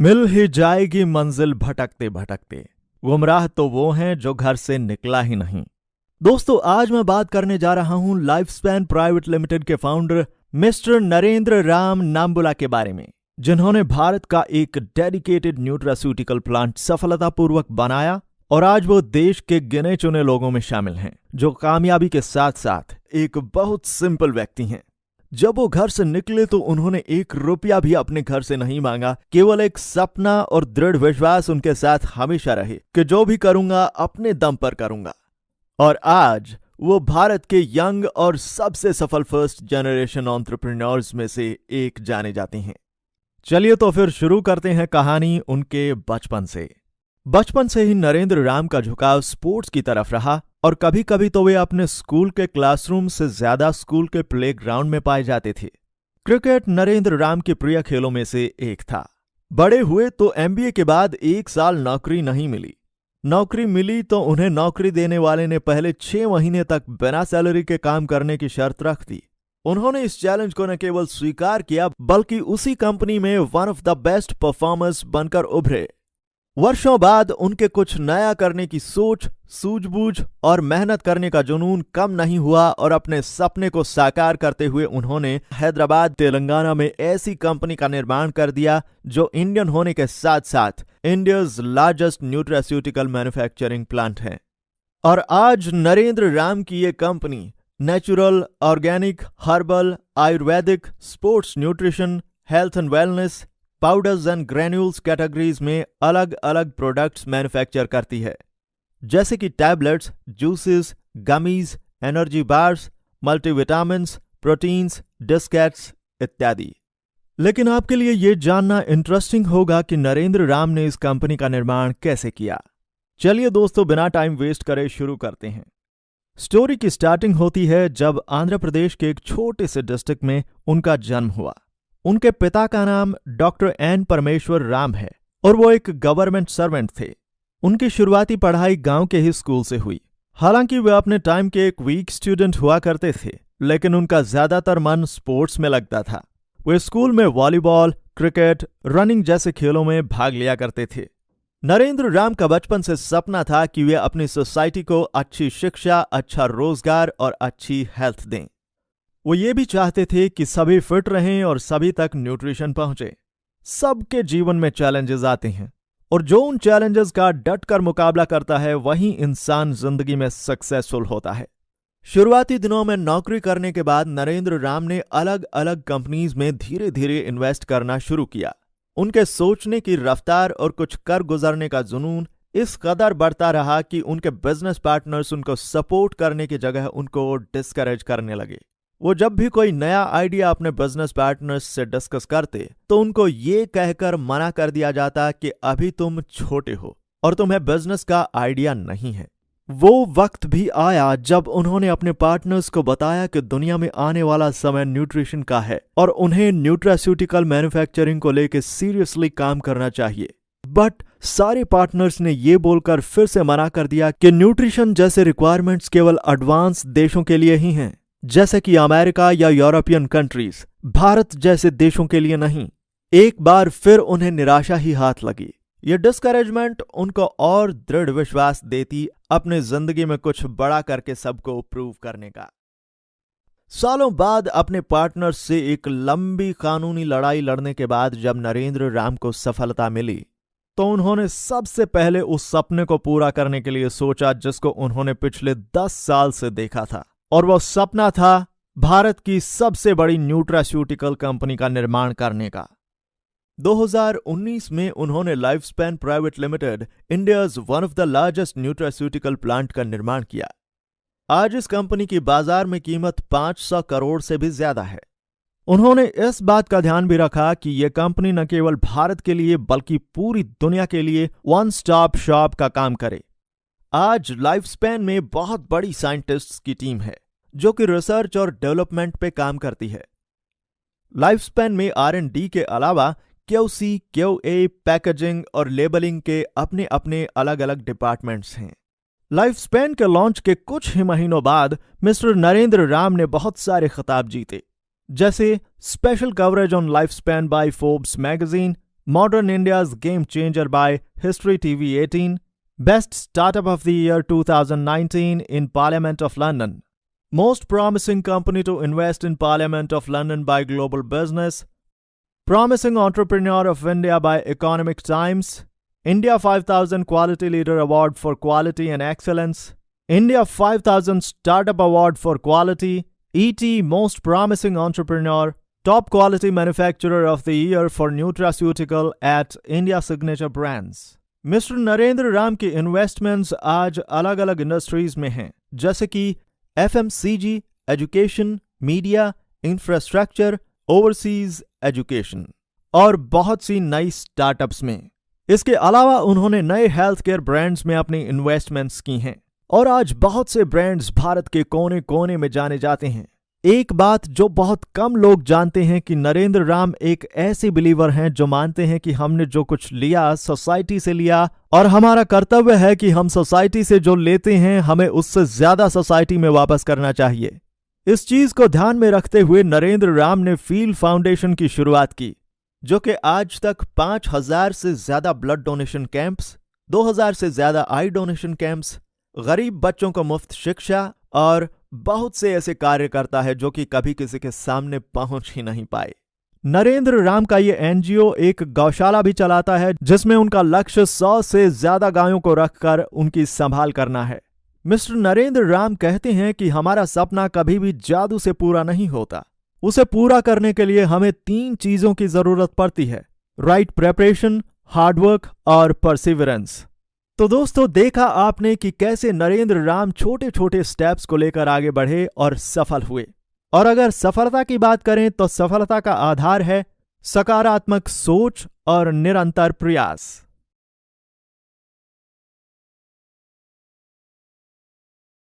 मिल ही जाएगी मंजिल भटकते भटकते, गुमराह तो वो हैं जो घर से निकला ही नहीं। दोस्तों, आज मैं बात करने जा रहा हूं लाइफ स्पैन प्राइवेट लिमिटेड के फाउंडर मिस्टर नरेंद्र राम नाम्बुला के बारे में, जिन्होंने भारत का एक डेडिकेटेड न्यूट्रास्यूटिकल प्लांट सफलतापूर्वक बनाया और आज वो देश के गिने चुने लोगों में शामिल हैं जो कामयाबी के साथ साथ एक बहुत सिंपल व्यक्ति हैं। जब वो घर से निकले तो उन्होंने 1 रुपया भी अपने घर से नहीं मांगा, केवल एक सपना और दृढ़ विश्वास उनके साथ हमेशा रहे कि जो भी करूंगा अपने दम पर करूंगा। और आज वो भारत के यंग और सबसे सफल फर्स्ट जनरेशन एंटरप्रेन्योर्स में से एक जाने जाते हैं। चलिए तो फिर शुरू करते हैं कहानी उनके बचपन से। बचपन से ही नरेंद्र राम का झुकाव स्पोर्ट्स की तरफ रहा और कभी कभी तो वे अपने स्कूल के क्लासरूम से ज्यादा स्कूल के प्लेग्राउंड में पाए जाते थे। क्रिकेट नरेंद्र राम के प्रिय खेलों में से एक था। बड़े हुए तो एमबीए के बाद 1 साल नौकरी नहीं मिली। नौकरी मिली तो उन्हें नौकरी देने वाले ने पहले 6 महीने तक बिना सैलरी के काम करने की शर्त रख दी। उन्होंने इस चैलेंज को न केवल स्वीकार किया बल्कि उसी कंपनी में one of the best performers बनकर उभरे। वर्षों बाद उनके कुछ नया करने की सोच, सूझबूझ और मेहनत करने का जुनून कम नहीं हुआ और अपने सपने को साकार करते हुए उन्होंने हैदराबाद, तेलंगाना में ऐसी कंपनी का निर्माण कर दिया जो इंडियन होने के साथ साथ India's largest nutraceutical manufacturing plant है। और आज नरेंद्र राम की ये company natural, organic, herbal, Ayurvedic, sports nutrition, health and wellness, powders and granules categories में अलग अलग प्रोडक्ट्स मैन्युफैक्चर करती है, जैसे कि tablets, juices, gummies, energy bars, multivitamins, proteins, डिस्केट्स इत्यादि। लेकिन आपके लिए यह जानना इंटरेस्टिंग होगा कि नरेंद्र राम ने इस कंपनी का निर्माण कैसे किया। चलिए दोस्तों, बिना टाइम वेस्ट करे शुरू करते हैं। स्टोरी की स्टार्टिंग होती है जब आंध्र प्रदेश के एक छोटे से डिस्ट्रिक्ट में उनका जन्म हुआ। उनके पिता का नाम डॉक्टर एन परमेश्वर राम है और वो एक गवर्नमेंट सर्वेंट थे। उनकी शुरुआती पढ़ाई गांव के ही स्कूल से हुई। हालांकि वे अपने टाइम के एक वीक स्टूडेंट हुआ करते थे, लेकिन उनका ज्यादातर मन स्पोर्ट्स में लगता था। वे स्कूल में वॉलीबॉल, क्रिकेट, रनिंग जैसे खेलों में भाग लिया करते थे। नरेंद्र राम का बचपन से सपना था कि वे अपनी सोसाइटी को अच्छी शिक्षा, अच्छा रोजगार और अच्छी हेल्थ दें। वो ये भी चाहते थे कि सभी फिट रहें और सभी तक न्यूट्रिशन पहुंचे। सबके जीवन में चैलेंजेस आते हैं और जो उन चैलेंजेस का डटकर मुकाबला करता है वही इंसान जिंदगी में सक्सेसफुल होता है। शुरुआती दिनों में नौकरी करने के बाद नरेंद्र राम ने अलग अलग कंपनीज में धीरे धीरे इन्वेस्ट करना शुरू किया। उनके सोचने की रफ्तार और कुछ कर गुजरने का जुनून इस कदर बढ़ता रहा कि उनके बिजनेस पार्टनर्स उनको सपोर्ट करने की जगह उनको डिस्करेज करने लगे। वो जब भी कोई नया आइडिया अपने बिजनेस पार्टनर्स से डिस्कस करते तो उनको ये कहकर मना कर दिया जाता कि अभी तुम छोटे हो और तुम्हें बिजनेस का आइडिया नहीं है। वो वक्त भी आया जब उन्होंने अपने पार्टनर्स को बताया कि दुनिया में आने वाला समय न्यूट्रिशन का है और उन्हें न्यूट्रास्यूटिकल मैन्युफैक्चरिंग को लेकर सीरियसली काम करना चाहिए। बट सारे पार्टनर्स ने ये बोलकर फिर से मना कर दिया कि न्यूट्रिशन जैसे रिक्वायरमेंट्स केवल एडवांस देशों के लिए ही हैं, जैसे कि अमेरिका या यूरोपियन कंट्रीज, भारत जैसे देशों के लिए नहीं। एक बार फिर उन्हें निराशा ही हाथ लगी। ये डिस्करेजमेंट उनको और दृढ़ विश्वास देती अपने जिंदगी में कुछ बड़ा करके सबको प्रूव करने का। सालों बाद अपने पार्टनर्स से एक लंबी कानूनी लड़ाई लड़ने के बाद जब नरेंद्र राम को सफलता मिली तो उन्होंने सबसे पहले उस सपने को पूरा करने के लिए सोचा जिसको उन्होंने पिछले 10 साल से देखा था, और वो सपना था भारत की सबसे बड़ी न्यूट्रास्यूटिकल कंपनी का निर्माण करने का। 2019 में उन्होंने life span private limited, India's one of the largest nutraceutical plant का निर्माण किया। आज इस कंपनी की बाजार में कीमत 500 करोड़ से भी ज्यादा है। उन्होंने इस बात का ध्यान भी रखा कि यह कंपनी न केवल भारत के लिए बल्कि पूरी दुनिया के लिए वन स्टॉप शॉप का काम करे। आज लाइफ स्पैन में बहुत बड़ी साइंटिस्ट्स की टीम है जो कि रिसर्च और डेवलपमेंट पे काम करती है। लाइफ स्पैन में R&D के अलावा QC, QA, पैकेजिंग और लेबलिंग के अपने अपने अलग अलग डिपार्टमेंट्स हैं। लाइफ स्पैन के लॉन्च के कुछ ही महीनों बाद मिस्टर नरेंद्र राम ने बहुत सारे खिताब जीते, जैसे special coverage on life span by Forbes magazine, Modern India's Game Changer by History TV 18, Best Startup of the Year 2019 in Parliament of London, Most Promising Company to Invest in Parliament of London by Global Business, Promising Entrepreneur of India by Economic Times, India 5000 Quality Leader Award for Quality and Excellence, India 5000 Startup Award for Quality, ET Most Promising Entrepreneur, Top Quality Manufacturer of the Year for Nutraceutical at India Signature Brands। Mister Narendra Ram की investments आज अलग अलग industries में हैं, जैसे कि FMCG, education, media, infrastructure, overseas education और बहुत सी नई स्टार्टअप्स में। इसके अलावा उन्होंने नए हेल्थ केयर ब्रांड्स में अपनी इन्वेस्टमेंट्स की हैं और आज बहुत से ब्रांड्स भारत के कोने कोने में जाने जाते हैं। एक बात जो बहुत कम लोग जानते हैं कि नरेंद्र राम एक ऐसे बिलीवर हैं जो मानते हैं कि हमने जो कुछ लिया सोसाइटी से लिया और हमारा कर्तव्य है कि हम सोसाइटी से जो लेते हैं हमें उससे ज्यादा सोसाइटी में वापस करना चाहिए। इस चीज को ध्यान में रखते हुए नरेंद्र राम ने फील फाउंडेशन की शुरुआत की, जो कि आज तक 5000 से ज्यादा ब्लड डोनेशन कैंप्स, 2000 से ज्यादा आई डोनेशन कैंप्स, गरीब बच्चों को मुफ्त शिक्षा और बहुत से ऐसे कार्य करता है जो कि कभी किसी के सामने पहुंच ही नहीं पाए। नरेंद्र राम का ये एनजीओ एक गौशाला भी चलाता है जिसमें उनका लक्ष्य 100 से ज्यादा गायों को रखकर उनकी संभाल करना है। मिस्टर नरेंद्र राम कहते हैं कि हमारा सपना कभी भी जादू से पूरा नहीं होता, उसे पूरा करने के लिए हमें 3 चीजों की जरूरत पड़ती है: राइट प्रेपरेशन, हार्डवर्क और परसिवरेंस। तो दोस्तों, देखा आपने कि कैसे नरेंद्र राम छोटे छोटे स्टेप्स को लेकर आगे बढ़े और सफल हुए। और अगर सफलता की बात करें तो सफलता का आधार है सकारात्मक सोच और निरंतर प्रयास।